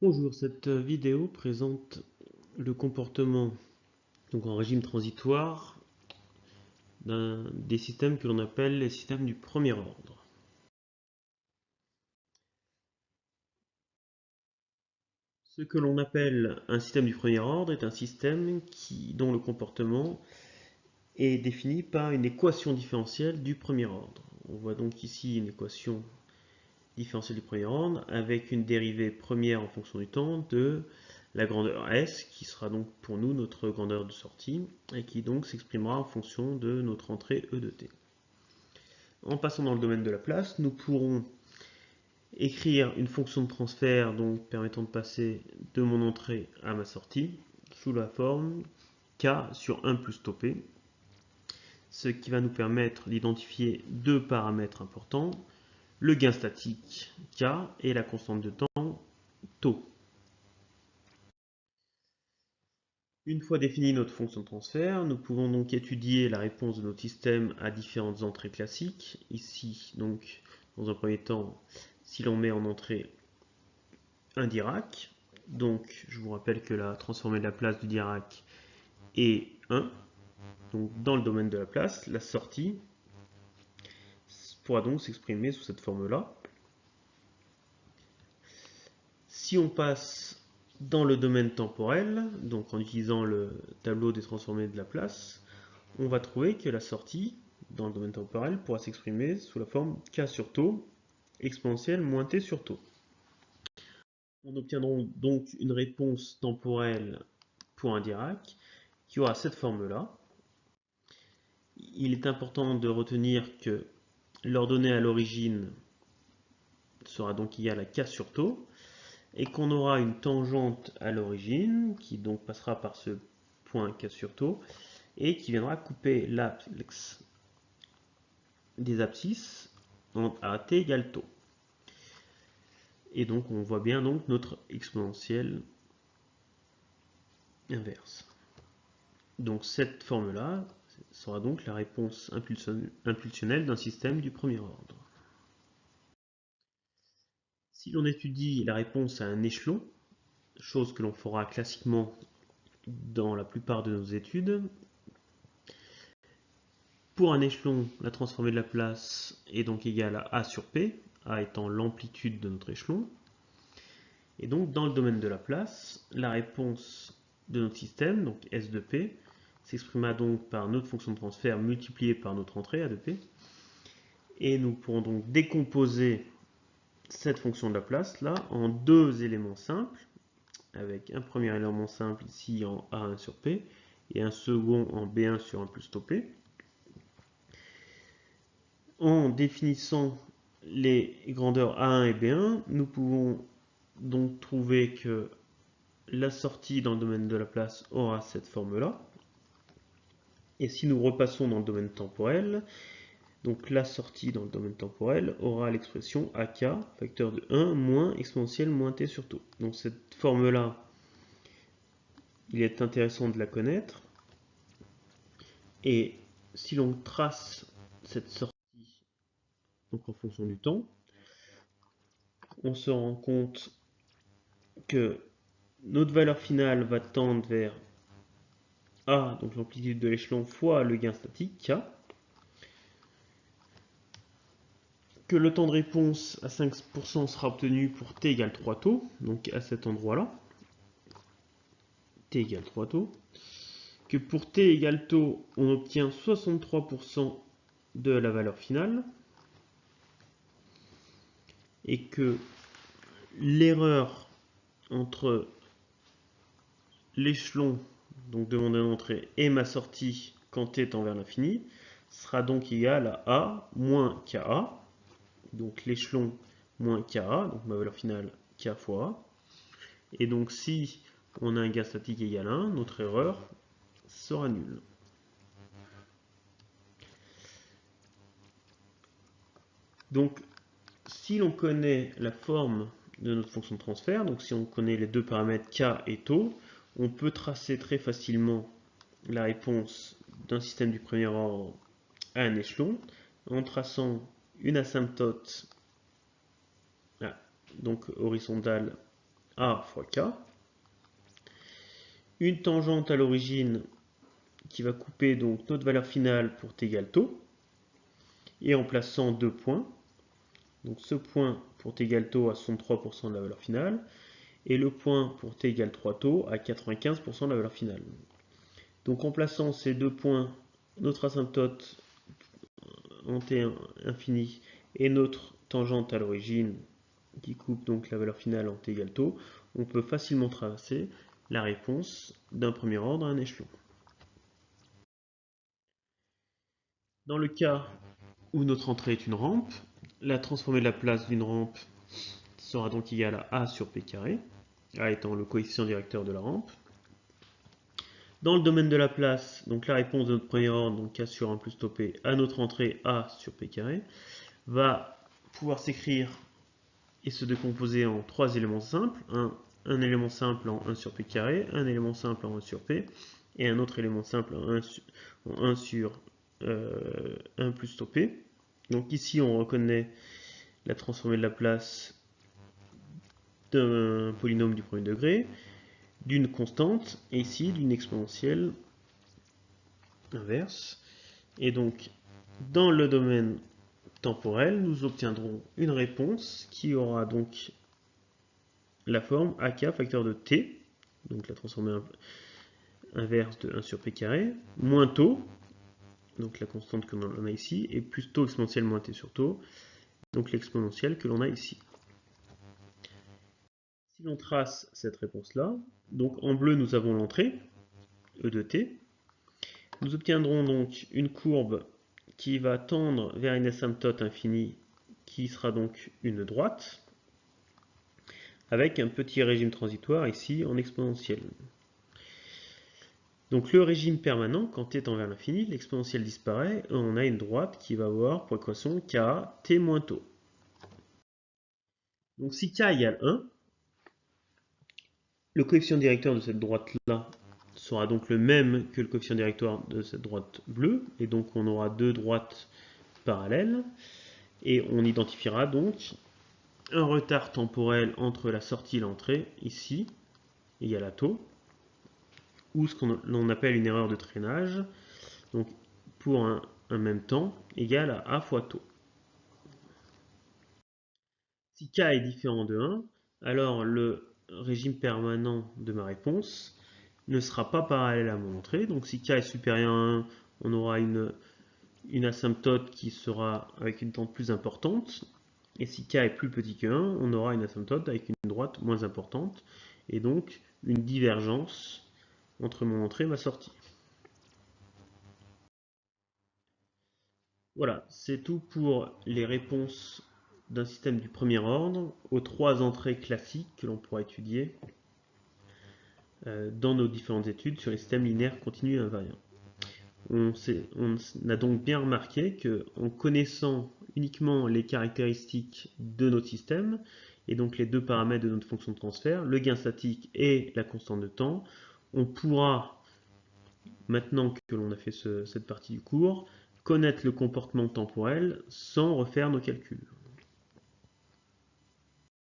Bonjour, cette vidéo présente le comportement en régime transitoire des systèmes que l'on appelle les systèmes du premier ordre. Ce que l'on appelle un système du premier ordre est un système dont le comportement est défini par une équation différentielle du premier ordre. On voit donc ici une équation différentielle du premier ordre avec une dérivée première en fonction du temps de la grandeur S, qui sera donc pour nous notre grandeur de sortie, et qui donc s'exprimera en fonction de notre entrée E de t. En passant dans le domaine de la place, nous pourrons écrire une fonction de transfert donc permettant de passer de mon entrée à ma sortie sous la forme k sur 1 plus tau p, ce qui va nous permettre d'identifier deux paramètres importants, le gain statique k et la constante de temps tau. Une fois définie notre fonction de transfert, nous pouvons donc étudier la réponse de notre système à différentes entrées classiques. Ici, donc, dans un premier temps, si l'on met en entrée un Dirac, donc je vous rappelle que la transformée de la place du Dirac est 1. Donc dans le domaine de la place, la sortie pourra donc s'exprimer sous cette forme-là. Si on passe dans le domaine temporel, donc en utilisant le tableau des transformées de la place, on va trouver que la sortie, dans le domaine temporel, pourra s'exprimer sous la forme k sur tau exponentielle moins t sur tau. On obtiendra donc une réponse temporelle pour un Dirac qui aura cette forme-là. Il est important de retenir que l'ordonnée à l'origine sera donc égale à k sur tau et qu'on aura une tangente à l'origine qui donc passera par ce point k sur tau et qui viendra couper l'axe des abscisses à t égale tau. Et donc on voit bien donc notre exponentielle inverse. Donc cette forme-là sera donc la réponse impulsionnelle d'un système du premier ordre. Si l'on étudie la réponse à un échelon, chose que l'on fera classiquement dans la plupart de nos études, pour un échelon, la transformée de la place est donc égale à A sur P, A étant l'amplitude de notre échelon. Et donc dans le domaine de la place, la réponse de notre système, donc S de P, s'exprimera donc par notre fonction de transfert multipliée par notre entrée A de P. Et nous pourrons donc décomposer cette fonction de la place là en deux éléments simples, avec un premier élément simple ici en A1 sur P et un second en B1 sur 1 plus tau P. En définissant les grandeurs A1 et B1, nous pouvons donc trouver que la sortie dans le domaine de la place aura cette forme-là. Et si nous repassons dans le domaine temporel, donc la sortie dans le domaine temporel aura l'expression AK, facteur de 1, moins exponentielle moins t sur tau. Donc cette forme-là, il est intéressant de la connaître. Et si l'on trace cette sortie donc en fonction du temps, on se rend compte que notre valeur finale va tendre vers A, donc l'amplitude de l'échelon, fois le gain statique, K, que le temps de réponse à 5% sera obtenu pour t égale 3 taux, donc à cet endroit-là, t égale 3 taux, que pour t égale taux, on obtient 63% de la valeur finale, et que l'erreur entre l'échelon donc de mon entrée et ma sortie quand t tend vers l'infini sera donc égal à A moins KA, donc l'échelon moins KA, donc ma valeur finale K fois A. Et donc si on a un gain statique égal à 1, notre erreur sera nulle. Donc si l'on connaît la forme de notre fonction de transfert, donc si on connaît les deux paramètres K et tau, on peut tracer très facilement la réponse d'un système du premier ordre à un échelon en traçant une asymptote donc horizontale A fois K. Une tangente à l'origine qui va couper donc notre valeur finale pour t égale taux. Et en plaçant deux points. Donc ce point pour t égale taux à 63% de la valeur finale. Et le point pour t égale 3 taux à 95% de la valeur finale. Donc en plaçant ces deux points, notre asymptote en t infini et notre tangente à l'origine qui coupe donc la valeur finale en t égale taux, on peut facilement tracer la réponse d'un premier ordre à un échelon. Dans le cas où notre entrée est une rampe, la transformée de la place d'une rampe sera donc égale à A sur P carré, A étant le coefficient directeur de la rampe. Dans le domaine de la place, donc la réponse de notre premier ordre, donc K sur 1 plus tau P, à notre entrée A sur P carré, va pouvoir s'écrire et se décomposer en trois éléments simples. Un élément simple en 1 sur P carré, un élément simple en 1 sur P, et un autre élément simple en 1 sur 1 plus tau P. Donc ici, on reconnaît la transformée de la place d'un polynôme du premier degré, d'une constante, et ici d'une exponentielle inverse. Et donc, dans le domaine temporel, nous obtiendrons une réponse qui aura donc la forme AK facteur de t, donc la transformée inverse de 1 sur p carré, moins tau, donc la constante que l'on a ici, et plus tau exponentielle moins t sur tau, donc l'exponentielle que l'on a ici. Si l'on trace cette réponse-là, donc en bleu nous avons l'entrée, E de t, nous obtiendrons donc une courbe qui va tendre vers une asymptote infinie qui sera donc une droite, avec un petit régime transitoire ici en exponentielle. Donc le régime permanent, quand t tend vers l'infini, l'exponentielle disparaît, et on a une droite qui va avoir pour équation k t moins tau. Donc si k égale 1, le coefficient directeur de cette droite-là sera donc le même que le coefficient directeur de cette droite bleue, et donc on aura deux droites parallèles, et on identifiera donc un retard temporel entre la sortie et l'entrée, ici, égal à tau, ou ce qu'on appelle une erreur de traînage, donc pour un même temps, égal à A fois tau. Si k est différent de 1, alors le régime permanent de ma réponse ne sera pas parallèle à mon entrée. Donc si k est supérieur à 1, on aura une asymptote qui sera avec une tente plus importante. Et si k est plus petit que 1, on aura une asymptote avec une droite moins importante. Et donc une divergence entre mon entrée et ma sortie. Voilà, c'est tout pour les réponses d'un système du premier ordre aux trois entrées classiques que l'on pourra étudier dans nos différentes études sur les systèmes linéaires continus et invariants. On a donc bien remarqué qu'en connaissant uniquement les caractéristiques de notre système, et donc les deux paramètres de notre fonction de transfert, le gain statique et la constante de temps, on pourra, maintenant que l'on a fait cette partie du cours, connaître le comportement temporel sans refaire nos calculs.